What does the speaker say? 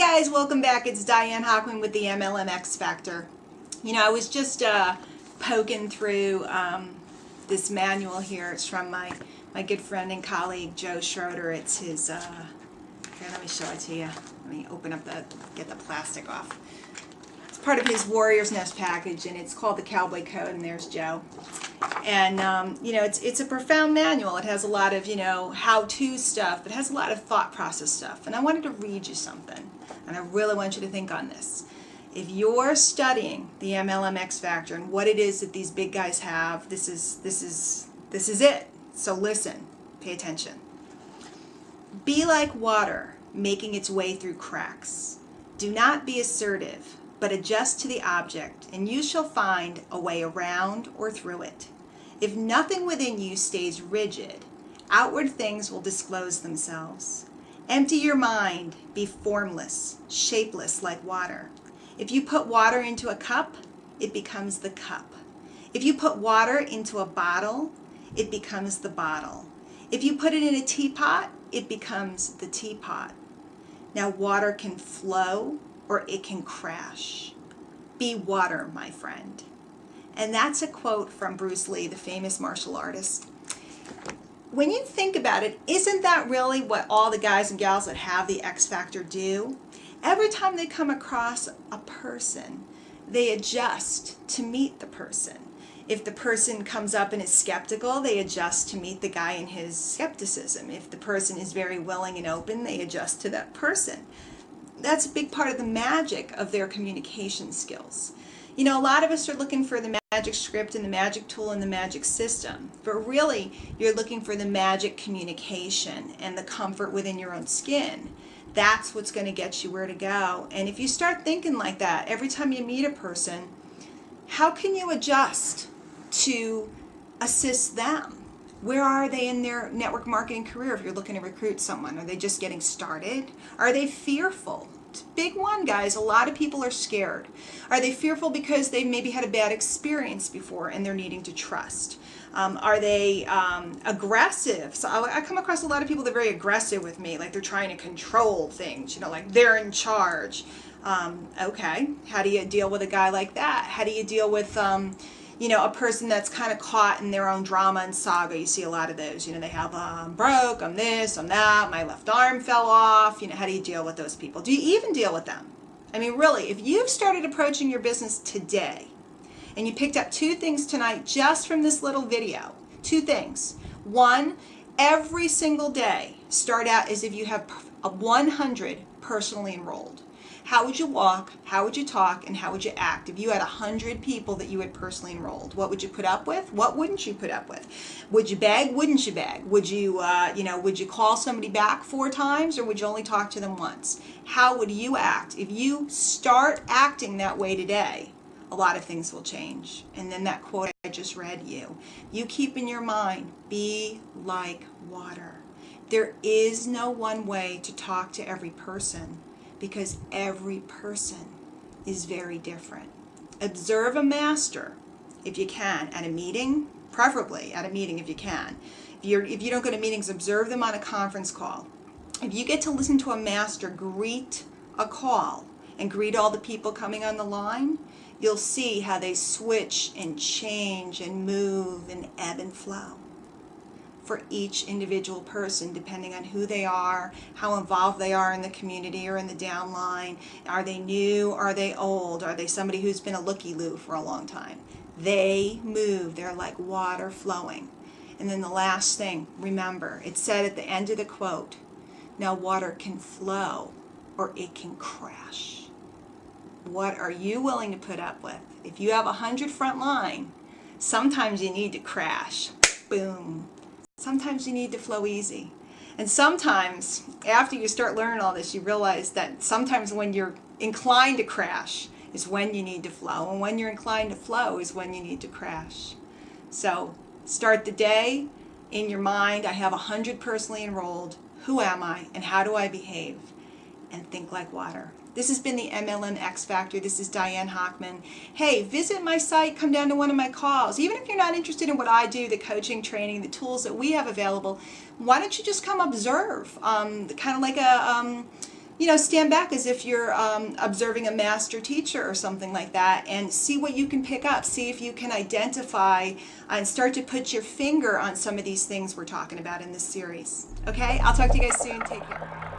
guys, welcome back. It's Diane Hockman with the MLM X Factor. You know, I was just poking through this manual here. It's from my good friend and colleague Joe Schroeder. It's his, here, let me show it to you. Let me open up get the plastic off. It's part of his Warrior's Nest package, and it's called the Cowboy Code, and there's Joe. And, you know, it's a profound manual. It has a lot of, you know, how-to stuff, but it has a lot of thought process stuff. And I wanted to read you something, and I really want you to think on this. If you're studying the MLM X Factor and what it is that these big guys have, this is it. So listen, pay attention. Be like water making its way through cracks. Do not be assertive, but adjust to the object, and you shall find a way around or through it. If nothing within you stays rigid, outward things will disclose themselves. Empty your mind, be formless, shapeless like water. If you put water into a cup, it becomes the cup. If you put water into a bottle, it becomes the bottle. If you put it in a teapot, it becomes the teapot. Now, water can flow or it can crash. Be water, my friend. And that's a quote from Bruce Lee, the famous martial artist. When you think about it, isn't that really what all the guys and gals that have the X Factor do? Every time they come across a person, they adjust to meet the person. If the person comes up and is skeptical, they adjust to meet the guy in his skepticism. If the person is very willing and open, they adjust to that person. That's a big part of the magic of their communication skills. You know, a lot of us are looking for the magic script and the magic tool and the magic system, but really you're looking for the magic communication and the comfort within your own skin. That's what's going to get you where to go. And if you start thinking like that every time you meet a person, how can you adjust to assist them? Where are they in their network marketing career if you're looking to recruit someone? Are they just getting started? Are they fearful? It's a big one, guys. A lot of people are scared. Are they fearful because they maybe had a bad experience before and they're needing to trust? Are they aggressive? So I come across a lot of people that are very aggressive with me, like they're trying to control things, you know, like they're in charge. Okay, how do you deal with a guy like that? How do you deal with you know, a person that's kind of caught in their own drama and saga? You see a lot of those. You know, they have, I'm broke, I'm this, I'm that, my left arm fell off. You know, how do you deal with those people? Do you even deal with them? I mean, really, if you've started approaching your business today and you picked up 2 things tonight just from this little video, 2 things. One, every single day, start out as if you have 100 personally enrolled. How would you walk, how would you talk, and how would you act if you had 100 people that you had personally enrolled? What would you put up with? What wouldn't you put up with? Would you beg? Wouldn't you beg? Would you, you know, would you call somebody back 4 times, or would you only talk to them once? How would you act? If you start acting that way today, a lot of things will change. And then that quote I just read you keep in your mind, be like water. There is no one way to talk to every person, because every person is very different. Observe a master if you can at a meeting, preferably at a meeting if you can. If you don't go to meetings, observe them on a conference call. If you get to listen to a master greet a call and greet all the people coming on the line, you'll see how they switch and change and move and ebb and flow for each individual person, depending on who they are, how involved they are in the community or in the downline. Are they new? Are they old? Are they somebody who's been a looky-loo for a long time? They move. They're like water flowing. And then the last thing, remember, it said at the end of the quote, now water can flow or it can crash. What are you willing to put up with? If you have 100 front line, sometimes you need to crash. Boom. Sometimes you need to flow easy. And sometimes, after you start learning all this, you realize that sometimes when you're inclined to crash is when you need to flow. And when you're inclined to flow is when you need to crash. So start the day in your mind. I have 100 personally enrolled. Who am I and how do I behave? And think like water. This has been the MLM X Factor. This is Diane Hockman. Hey, visit my site, come down to one of my calls. Even if you're not interested in what I do, the coaching, training, the tools that we have available, why don't you just come observe? Kind of like a stand back as if you're observing a master teacher or something like that, and see what you can pick up. See if you can identify and start to put your finger on some of these things we're talking about in this series. Okay, I'll talk to you guys soon. Take care.